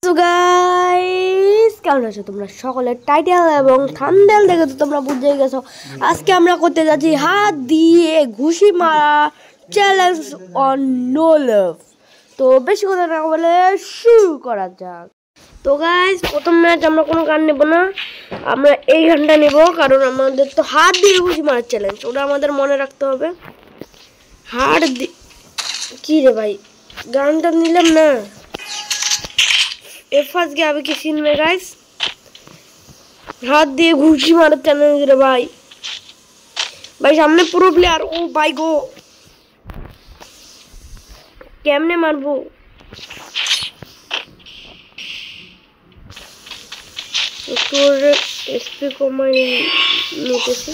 So guys কেমন আছো তোমরা সকলে? টাইটেল এবং থাম্বনেল দেখে তো তোমরা বুঝে গেছো আজকে আমরা করতে যাচ্ছি হাত দিয়ে ঘুষি মারা চ্যালেঞ্জ অন নো লাভ। তো বেশি কথা না বলে শুরু করা যাক। তো গাইস প্রথম ম্যাচ আমরা কোনো গান নেব না, আমরা এই গানটা নেব, কারণ আমাদের তো হাত দিয়ে ঘুষি মারার চ্যালেঞ্জ, ওটা আমাদের মনে রাখতে হবে। হাত দিয়ে কি রে ভাই, গানটা নিলাম না। फंस गया अभी किसी में गाइस, हाथ दिए घुसी मार चैलेंज रे भाई। भाई सामने प्रो प्लेयर, ओ भाई गो केमने मारबो। তোর এসপি কমাই নিতেছি।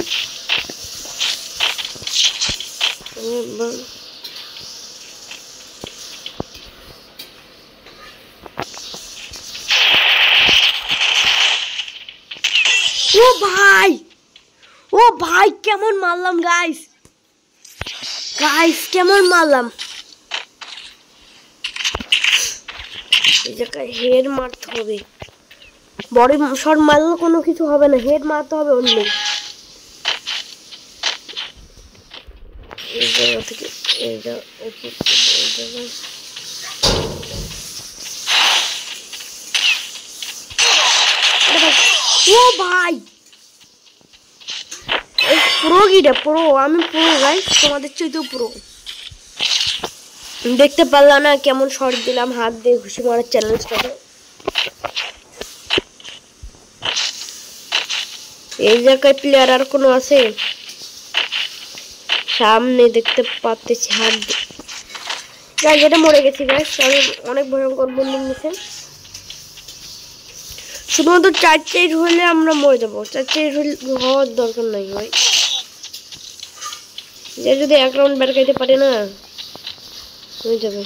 ओ भाई केमन मारलाम गाइस, केमन मारलाम। এই জায়গায় হেড মারতে হবে, বড় শট মারলে কোনো কিছু হবে না, হেড মারতে হবে অনলি। এই জায়গা থেকে এই জায়গা ও ভাই পুরো গিটা পুরো, আমি পুরো গাইস তোমাদের চাইতেও পুরো। দেখতে পারলাম না কেমন শট দিলাম হাত দিয়ে ঘুষি মারার চ্যালেঞ্জটাতে। এই জায়গায় প্লেয়ার আর কোনো আছে? সামনে দেখতে পাচ্ছি হাত দিয়ে গাইস, এটা মরে গেছি গাইস, আমি অনেক ভয়ঙ্কর বন্ধু নিছে। শুধুমাত্র 4 হলে আমরা মরে যাবো, 4 হওয়ার দরকার নাই ভাই। যে যদি এক রাউন্ড বের করতে পারে না হয়ে যাবে।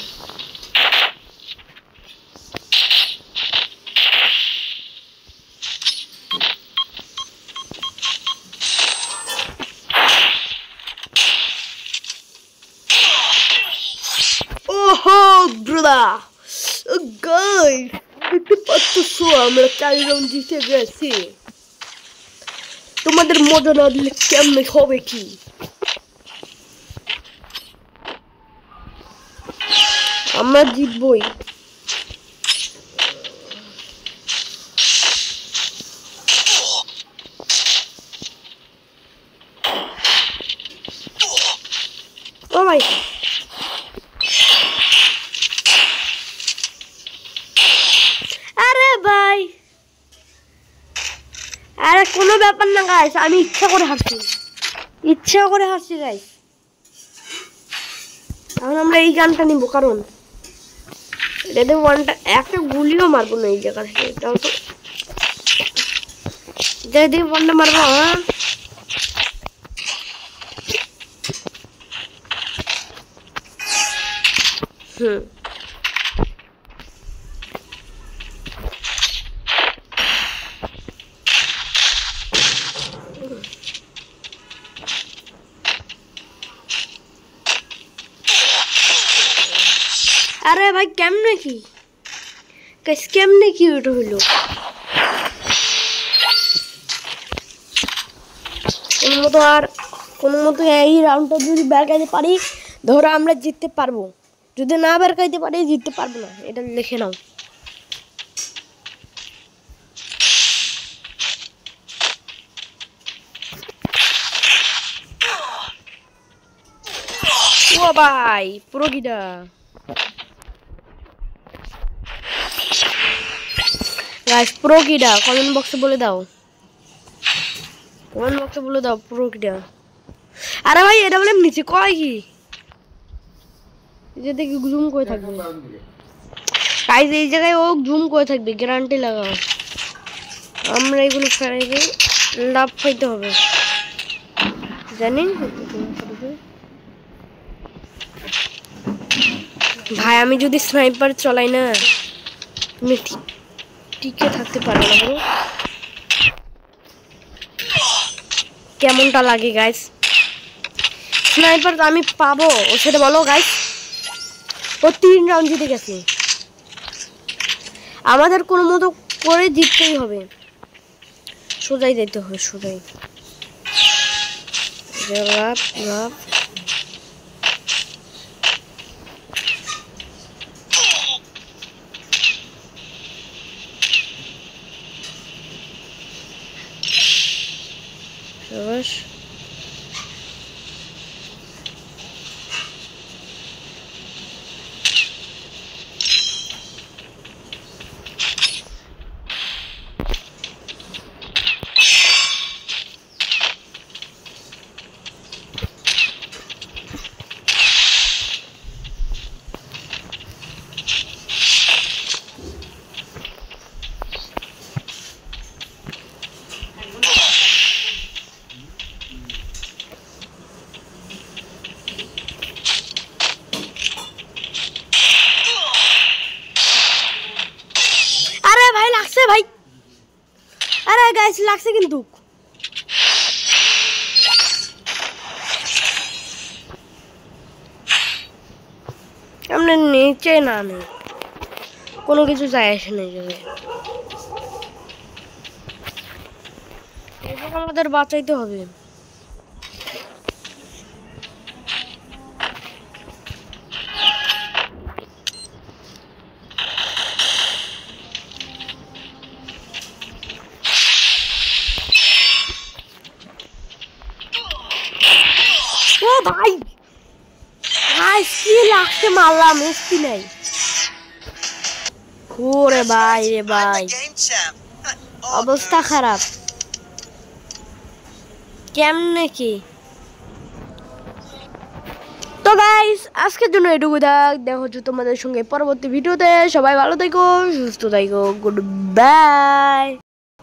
ওহো ব্রাদার গাইস দেখতে পাচ্ছ আমরা 4 রাউন্ড জিতে গেছি। তোমাদের মজা না দিলে কেমনে হবে কি? আমরা জিতবই। ও ভাই আরে ভাই, আরে কোনো ব্যাপার না গাইস, আমি ইচ্ছা করে হারছি গাইস। এখন আমরা এই গানটা নিব, কারণ এটাতে ওয়ানটা একটা গুলিও মারবো না এই জায়গা থেকে। এটাও তো যদি ওয়ানটা মারবো। আরে ভাই কেমনে কি ওটা হইলো? কোন মতো এই রাউন্ডটা যদি বের করতে পারি ধরো আমরা জিততে পারবো, যদি না বের করতে পারি জিততে পারবো না, এটা লিখে নাও। ও ভাই পুরো গিটা গাইস, প্রো কিডা কমেন্ট বক্সে বলে দাও, প্রো কিডা। আরে ভাই এটা বলে নিচে কয় কি যে দেখি জুম করে থাকবে গাইস, এই জায়গায় ও জুম করে থাকবে, গ্যারান্টি লাগাও। আমরা এগুলো ফেরাই দিই, লাভ পাইতে হবে জানি ভাই। আমি যদি স্নাইপার চলাই না তুমি টিকে থাকতে পারো না বলো, কেমনটা লাগে গাইস। স্নাইপার আমি পাবো ও সেটা বলো গাইস। ও 3 রাউন্ড জিতে গেছে। আমাদের কোনো মতো করে জিততেই হবে, সোজাই যেতে হবে, সোজাই। ভাই আরে গাইস লাগছে কিন্তু আমরা নিচে নামে কোনো কিছু যায় আসে না, এবার আমাদের বাঁচাইতে হবে। ও ভাই ভাই কি লাগছে, মারলাম এসপি নাই। ওরে ভাই রে ভাই অবস্থা খারাপ, কেমনে কি। তো গাইস আজকের জন্য এটুকু থাক, দেখা হচ্ছে তোমাদের সঙ্গে পরবর্তী ভিডিওতে। সবাই ভালো থেকো, সুস্থ থেকো, গুড বাই।